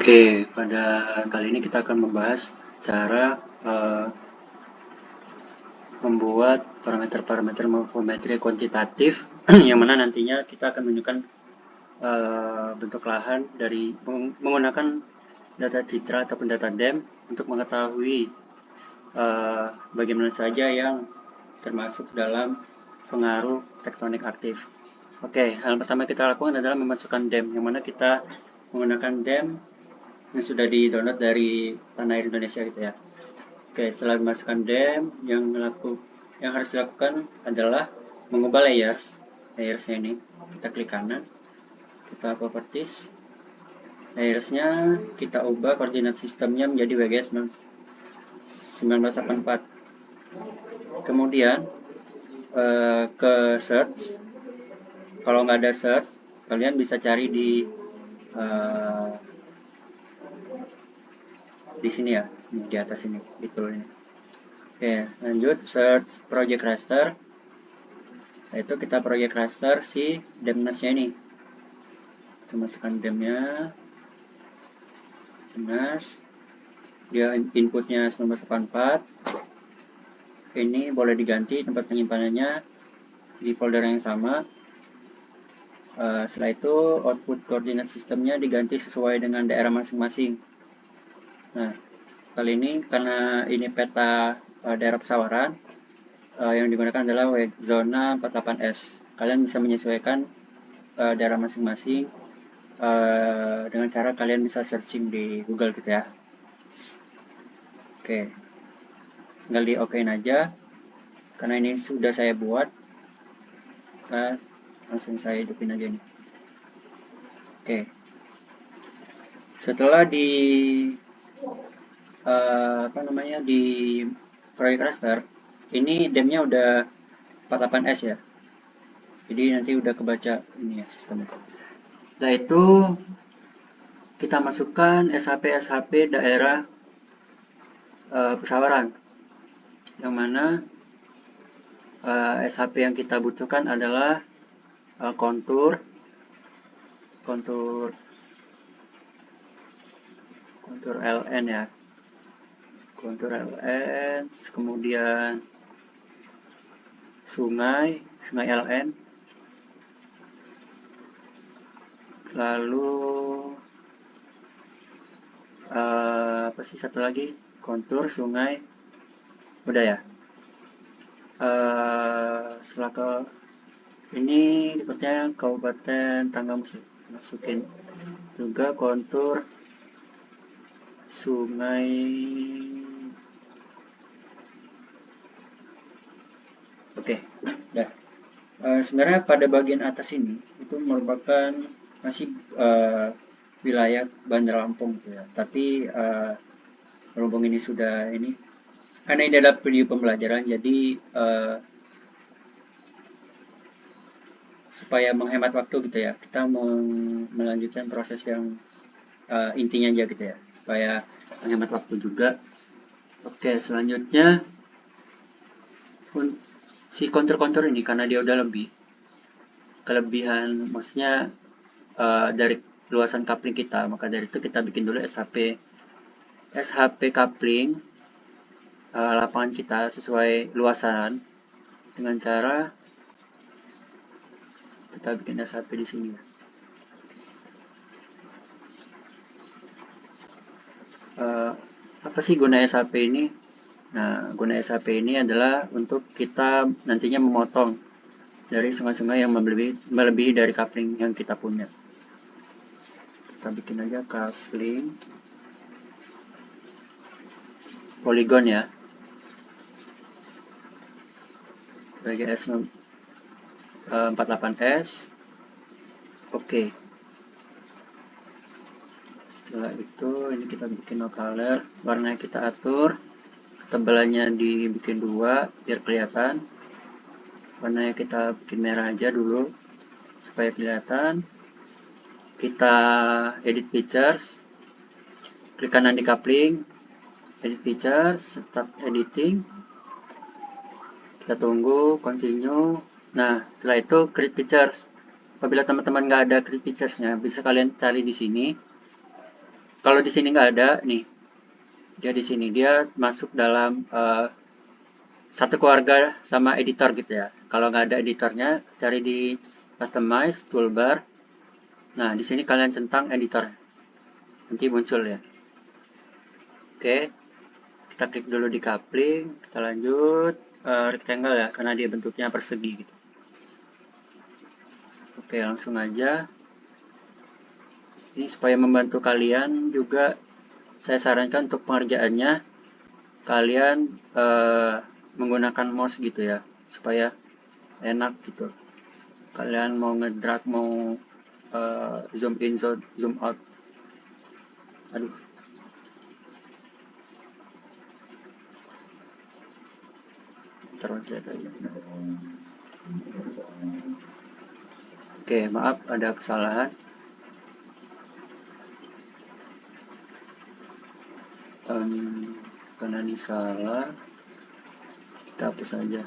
Oke, pada kali ini kita akan membahas cara membuat parameter-parameter morfometri kuantitatif yang mana nantinya kita akan menunjukkan bentuk lahan dari menggunakan data citra ataupun data DEM untuk mengetahui bagaimana saja yang termasuk dalam pengaruh tektonik aktif. Oke, hal pertama kita lakukan adalah memasukkan DEM, yang mana kita menggunakan DEM yang sudah di-download dari Tanah Air Indonesia gitu ya. Oke, setelah memasukkan DEM, yang harus dilakukan adalah mengubah layersnya ini. Kita klik kanan, kita properties, layersnya kita ubah koordinat sistemnya menjadi WGS 1984. Kemudian ke search. Kalau nggak ada search, kalian bisa cari di sini ya, di atas ini, di tool ini. Oke, lanjut search project raster. Setelah itu kita project raster si DEMNAS-nya ini. Kita masukkan DEM-nya. DEMNAS. Dia inputnya 1984. Ini boleh diganti tempat penyimpanannya di folder yang sama. Setelah itu output koordinat sistemnya diganti sesuai dengan daerah masing-masing. Nah, kali ini karena ini peta daerah pesawaran, yang digunakan adalah zona 48S. Kalian bisa menyesuaikan daerah masing-masing dengan cara kalian bisa searching di Google gitu ya. Oke, tinggal di OK-in aja karena ini sudah saya buat. Langsung saya hidupin aja nih. Oke, setelah di di proyek raster ini DEM-nya udah 48S ya, jadi nanti udah kebaca ini ya sistemnya. Setelah itu kita masukkan SHP daerah pesawaran, yang mana SHP yang kita butuhkan adalah kontur LN ya, kontur LN, kemudian sungai LN, lalu apa sih satu lagi, kontur sungai, udah ya. Setelah ke ini sepertinya Kabupaten Tanggang, masukin juga kontur sungai. Oke, udah. Sebenarnya pada bagian atas ini itu merupakan masih wilayah Bandar Lampung gitu ya. Tapi berhubung ini sudah ini, karena ini adalah video pembelajaran, jadi supaya menghemat waktu gitu ya, kita melanjutkan proses yang intinya aja gitu ya, supaya menghemat waktu juga. Oke, selanjutnya si kontur-kontur ini karena dia udah kelebihan, maksudnya dari luasan coupling kita, maka dari itu kita bikin dulu SHP coupling lapangan kita sesuai luasan dengan cara kita bikin SHP di sini. Apa sih guna SHP ini? Nah, guna SHP ini adalah untuk kita nantinya memotong dari sungai-sungai yang melebihi dari coupling yang kita punya. Kita bikin aja coupling polygon ya, WGS 48S. Oke. Setelah itu ini kita bikin no color, warnanya kita atur, ketebalannya dibikin 2 biar kelihatan. Warnanya kita bikin merah aja dulu supaya kelihatan. Kita edit features, klik kanan di coupling, edit features, start editing. Kita tunggu, continue. Nah, setelah itu create features. Apabila teman-teman nggak ada create features-nya, bisa kalian cari di sini. Kalau di sini nggak ada nih, dia di sini dia masuk dalam satu keluarga sama editor gitu ya. Kalau nggak ada editornya, cari di customize toolbar. Nah, di sini kalian centang editor, nanti muncul ya. Oke, kita klik dulu di coupling, kita lanjut rectangle ya, karena dia bentuknya persegi gitu. Oke, langsung aja. Ini supaya membantu kalian juga, saya sarankan untuk pengerjaannya kalian menggunakan mouse gitu ya, supaya enak gitu. Kalian mau ngedrag, mau zoom in, zoom out. Aduh. Terus aja. Oke, maaf ada kesalahan. Karena ini salah, kita hapus saja.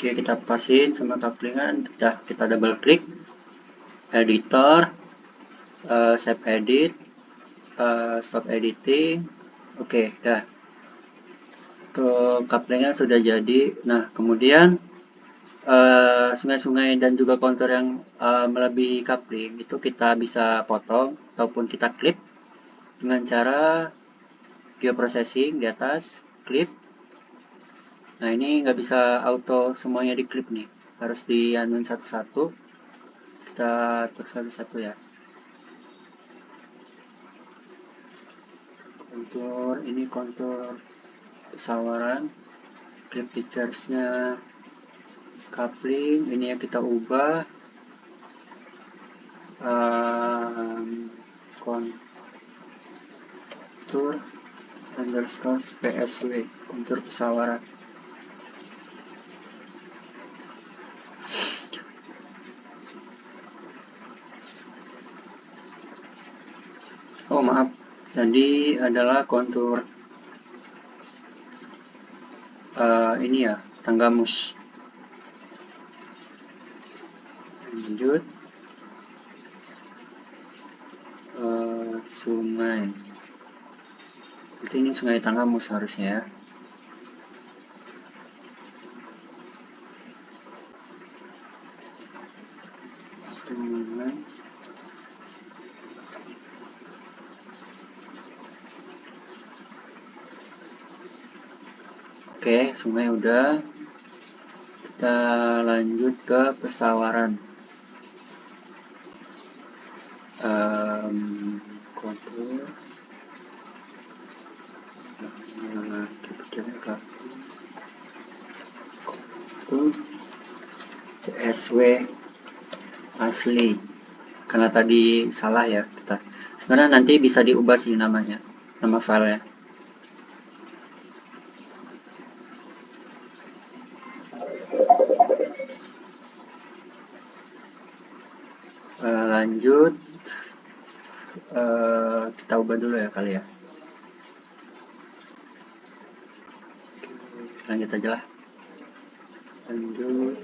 Oke, kita pasin sama couplingan, kita double klik, editor, save edit, stop editing. Oke, dah. Untuk couplingnya sudah jadi. Nah, kemudian sungai-sungai dan juga kontur yang melebihi coupling itu kita bisa potong ataupun kita clip dengan cara geoprocessing di atas, clip. Nah, ini nggak bisa auto semuanya di clip nih, harus dianuin satu-satu. Kita atur satu-satu ya. Kontur, ini kontur pesawaran, clip features-nya, coupling, ini yang kita ubah. Kontur underscore PSW, kontur pesawaran. Oh maaf, tadi adalah kontur ini ya, tanggamus. Lanjut, sungai. Berarti ini sungai Tanggamus harusnya ya. Sungai. Oke, sungai udah. Kita lanjut ke pesawaran. Kontur. Kontur. CSW asli. Karena tadi salah ya kita. Sebenarnya nanti bisa diubah sih namanya, nama filenya. Lanjut, kita ubah dulu ya kali ya. Lanjut aja lah. Lanjut.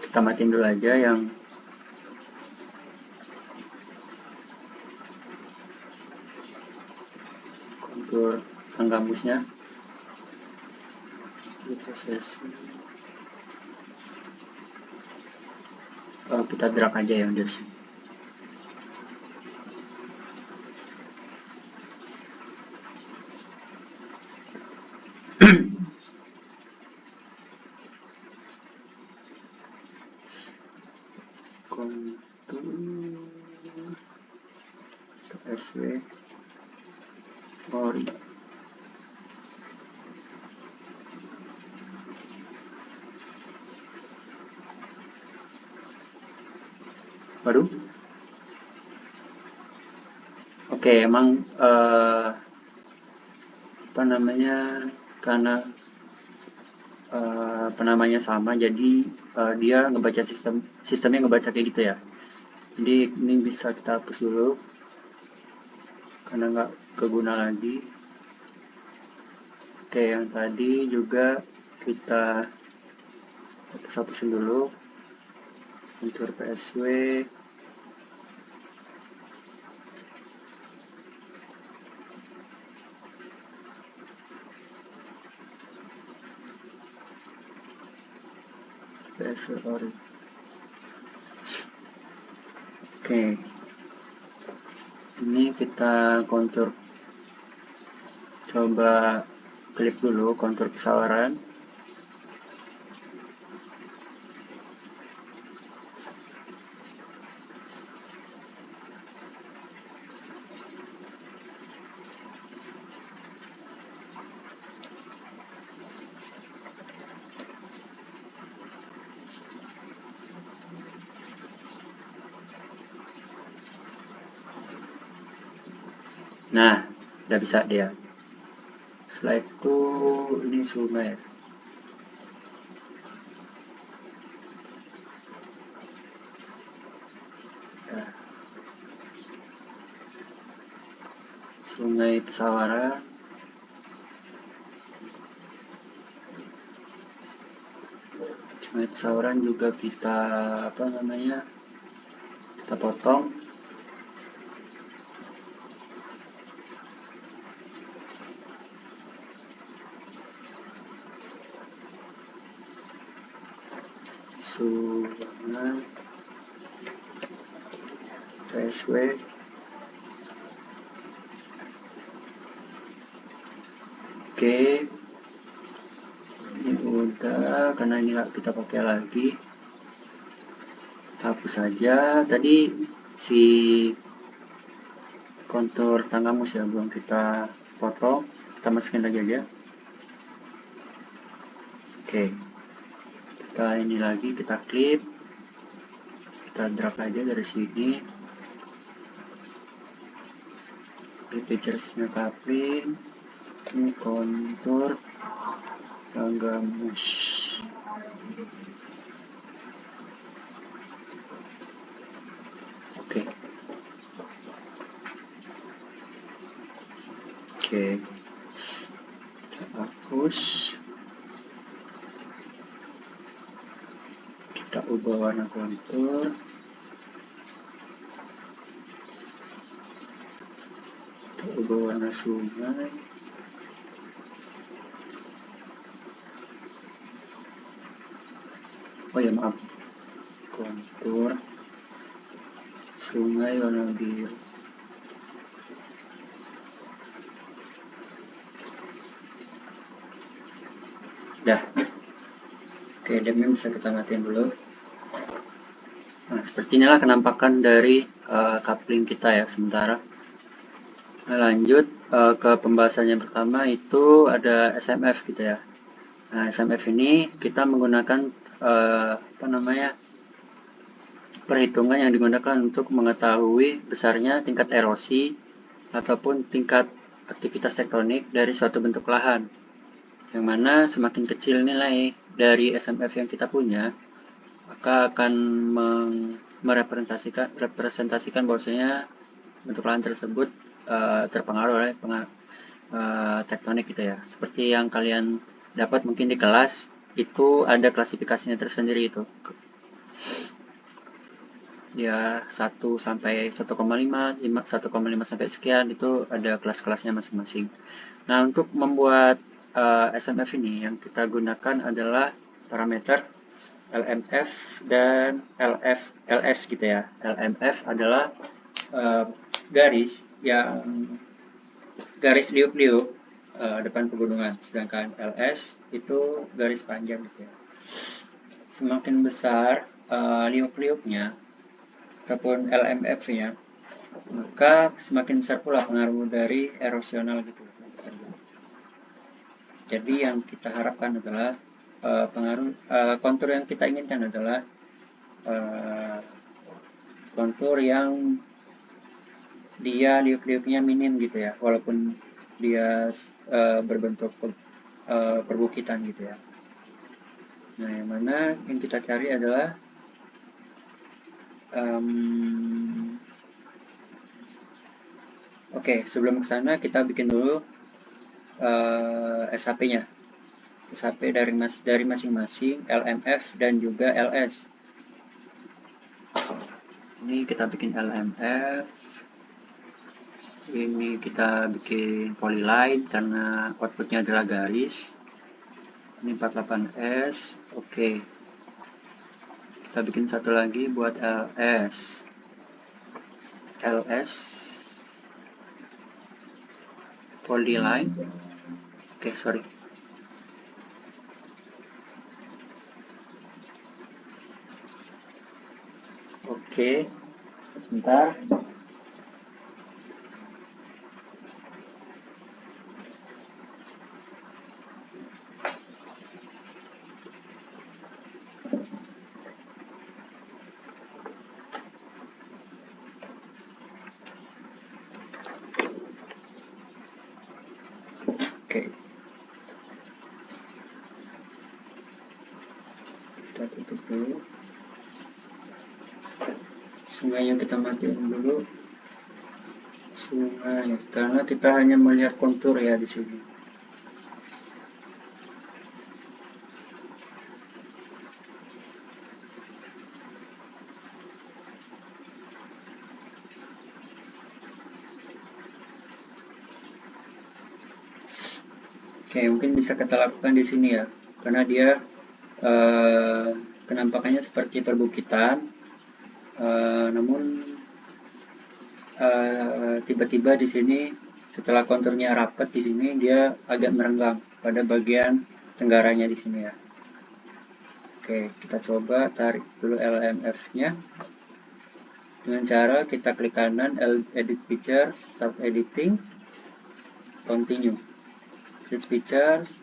Kita matiin dulu aja yang kontur penggambusnya. Proses. Kita drag aja yang dari sini. kontur SW ori. Waduh. Oke, emang apa namanya, karena penamanya sama, jadi dia ngebaca sistemnya ngebaca kayak gitu ya. Jadi ini bisa kita hapus dulu karena nggak keguna lagi. Oke, yang tadi juga kita hapusin dulu kontur PSW. PSW ori. Oke, ini kita kontur, coba klik dulu kontur pesawaran. Nah, udah bisa dia. Setelah itu ini sungai. Nah, sungai pesawaran. Sungai pesawaran juga kita apa namanya? Kita potong. Sungai PSW. Oke, ini udah, karena ini nggak kita pakai lagi, kita hapus saja. Tadi si kontur tanggamus ya belum kita potong, kita masukin lagi aja. Oke, kita ini lagi, kita klip, kita drag aja dari sini. Featuresnya coupling, ini kontur tanggamus. Oke, kita hapus, kita ubah warna kontur, kita ubah warna sungai. Oh ya maaf, kontur sungai warna biru. Dah. Oke, demnya bisa kita matiin dulu. Nah, seperti inilah kenampakan dari coupling kita ya sementara. Nah, lanjut ke pembahasan yang pertama, itu ada SMF gitu ya. Nah, SMF ini kita menggunakan apa namanya, perhitungan yang digunakan untuk mengetahui besarnya tingkat erosi ataupun tingkat aktivitas tektonik dari suatu bentuk lahan. Yang mana semakin kecil nilai dari SMF yang kita punya, maka akan merepresentasikan bahwasanya bentuk lahan tersebut terpengaruh oleh tektonik gitu ya. Seperti yang kalian dapat mungkin di kelas, itu ada klasifikasinya tersendiri itu. Ya 1 sampai 1,5, 1,5 sampai sekian, itu ada kelas-kelasnya masing-masing. Nah, untuk membuat SMF ini yang kita gunakan adalah parameter LMF dan LS gitu ya. LMF adalah garis liuk-liuk depan pegunungan, sedangkan LS itu garis panjang gitu ya. Semakin besar liuk-liuknya, ataupun LMF-nya, maka semakin besar pula pengaruh dari erosional gitu. Jadi yang kita harapkan adalah kontur yang kita inginkan adalah kontur yang dia liuk-liuknya minim gitu ya, walaupun dia berbentuk perbukitan gitu ya. Nah, yang mana yang kita cari adalah oke, sebelum ke sana kita bikin dulu SHP-nya. SHP dari masing-masing LMF dan juga LS. Ini kita bikin LMF. Ini kita bikin polyline karena outputnya adalah garis. Ini 48S. Oke. Kita bikin satu lagi buat LS. LS polyline. Oke, sorry. Oke. Sebentar. Oke. Kita tutup dulu. Sungainya kita matiin dulu. Sungai, karena kita hanya melihat kontur ya di sini. Oke, mungkin bisa kita lakukan di sini ya, karena dia penampakannya seperti perbukitan, namun tiba-tiba di sini setelah konturnya rapat di sini dia agak merenggang pada bagian tenggaranya di sini ya. Oke, kita coba tarik dulu LMF-nya dengan cara kita klik kanan edit features, start editing, continue. Edit features,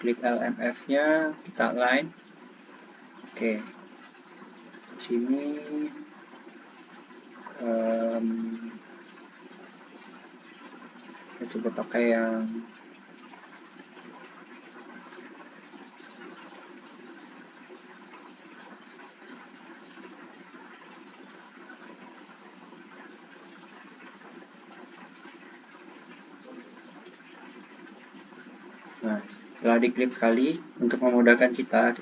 klik LMF-nya, kita align. Oke, sini kita coba pakai yang nah, setelah diklik sekali untuk memudahkan kita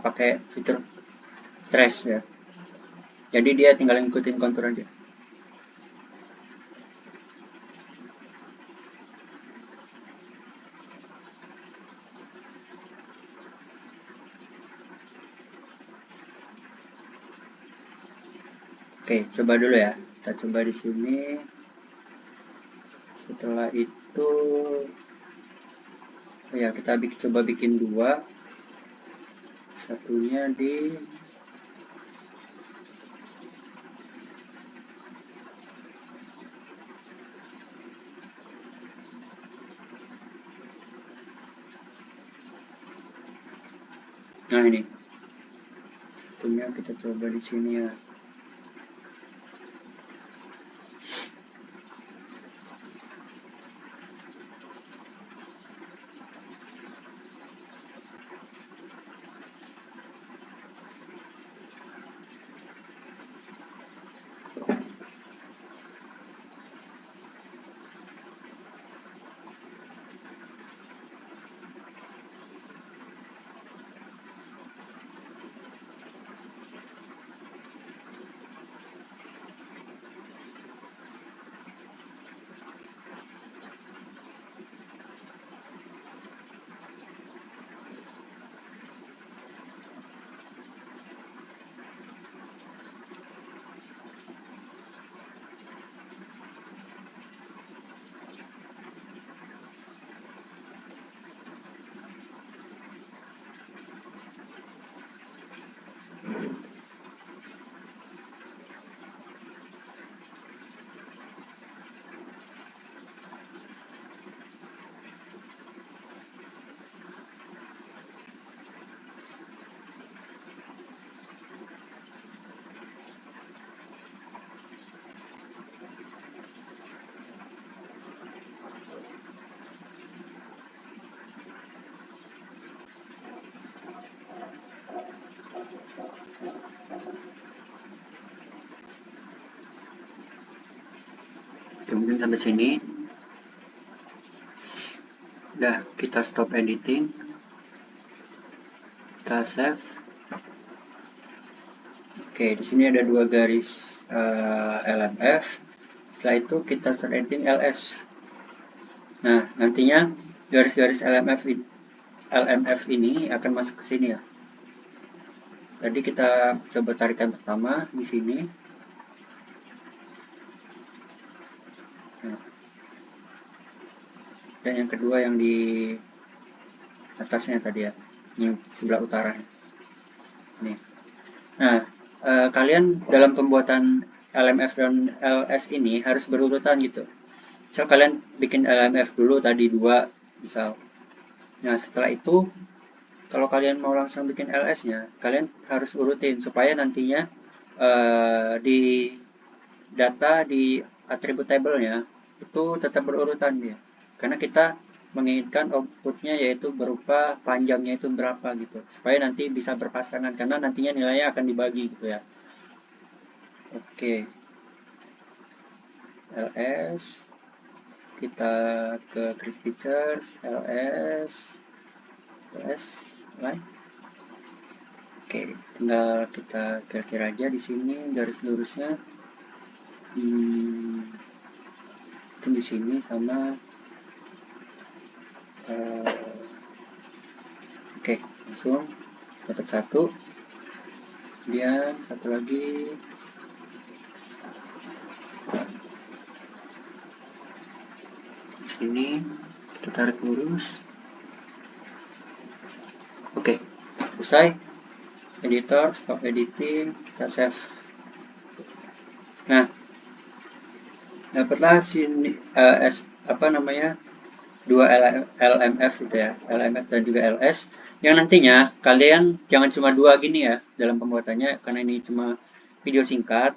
pakai fitur trace ya. Jadi dia tinggal ngikutin kontur aja. Oke, coba dulu ya. Kita coba di sini. Setelah itu, ya kita coba bikin dua. Satunya di nah ini. Satunya kita coba di sini ya. mungkin sampai sini. Udah, kita stop editing. Kita save. Oke, di sini ada 2 garis LMF. Setelah itu kita start editing ls. Nah, nantinya garis-garis LMF ini akan masuk ke sini ya. Tadi kita coba tarikan pertama di sini. Nah, dan yang kedua yang di atasnya tadi ya, yang sebelah utara. Nih. Nah, kalian dalam pembuatan LMF dan LS ini harus berurutan gitu. Misal kalian bikin LMF dulu tadi 2 misal. Nah, setelah itu kalau kalian mau langsung bikin LS-nya, kalian harus urutin supaya nantinya di data di attribute table-nya itu tetap berurutan dia. Karena kita menginginkan outputnya yaitu berupa panjangnya itu berapa gitu. Supaya nanti bisa berpasangan karena nantinya nilainya akan dibagi gitu ya. Oke. LS, kita ke create features, LS line. Oke, tinggal kita kira-kira aja di sini garis lurusnya. Mungkin di sini sama. Oke, langsung dapat 1. Kemudian 1 lagi. Di sini kita tarik lurus. Oke, selesai. Editor, stop editing, kita save. Nah, dapatlah sini dua LMF gitu ya, LMF dan juga LS. Yang nantinya kalian jangan cuma 2 gini ya dalam pembuatannya, karena ini cuma video singkat.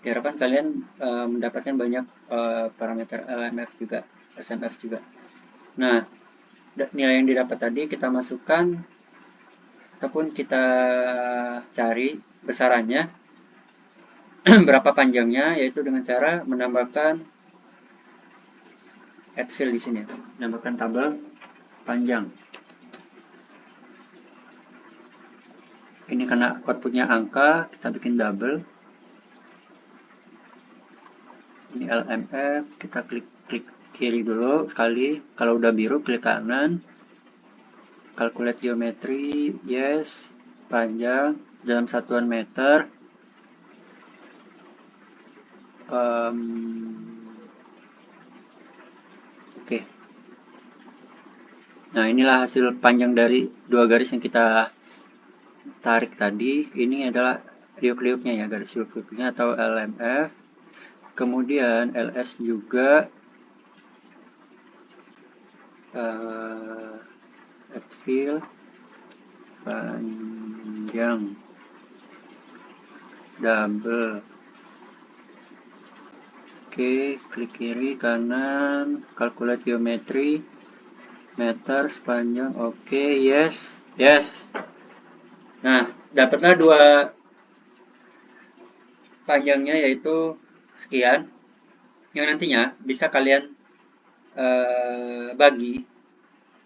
Diharapkan kalian mendapatkan banyak parameter LMF juga, SMF juga. Nah, nilai yang didapat tadi kita masukkan ataupun kita cari besarannya berapa panjangnya, yaitu dengan cara menambahkan add field di sini, menambahkan tabel panjang. Ini karena outputnya angka, kita bikin double. Ini LMF, kita klik kiri dulu sekali. Kalau udah biru klik kanan. Calculate geometry, yes, panjang dalam satuan meter. Oke. Nah, inilah hasil panjang dari 2 garis yang kita tarik tadi. Ini adalah liuk-liuknya ya, garis liuk-liuknya atau LMF. Kemudian LS juga add field panjang double. Oke, klik kiri kanan, calculate geometry, meter sepanjang. Oke, yes. Nah, dapatlah 2 panjangnya yaitu sekian, yang nantinya bisa kalian bagi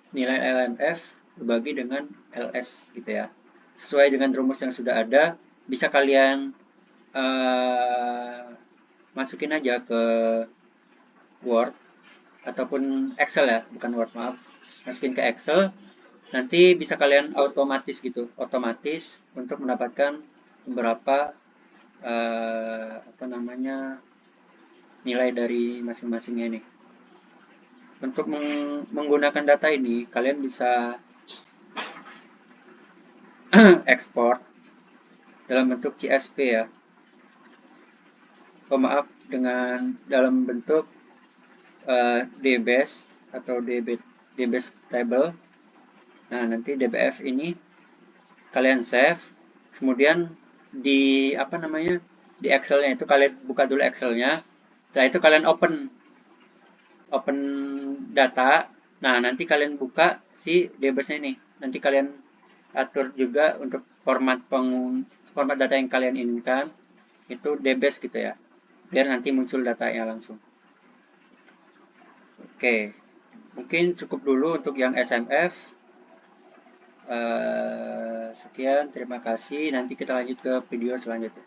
nilai LMF berbagi dengan LS gitu ya. Sesuai dengan rumus yang sudah ada, bisa kalian masukin aja ke Word ataupun Excel ya, bukan Word, maaf. Masukin ke Excel, nanti bisa kalian otomatis untuk mendapatkan beberapa nilai dari masing-masingnya ini. Untuk menggunakan data ini, kalian bisa ekspor dalam bentuk CSV ya. Maaf, dalam bentuk DBase atau DBase table. Nah, nanti DBF ini kalian save, kemudian di di Excel-nya itu kalian buka dulu Excel-nya. Setelah itu kalian open data. Nah, nanti kalian buka si DBase-nya ini. Nanti kalian atur juga untuk format data yang kalian inginkan. Itu DBase gitu ya. biar nanti muncul datanya langsung. Oke, mungkin cukup dulu untuk yang SMF. Sekian, terima kasih. Nanti kita lanjut ke video selanjutnya.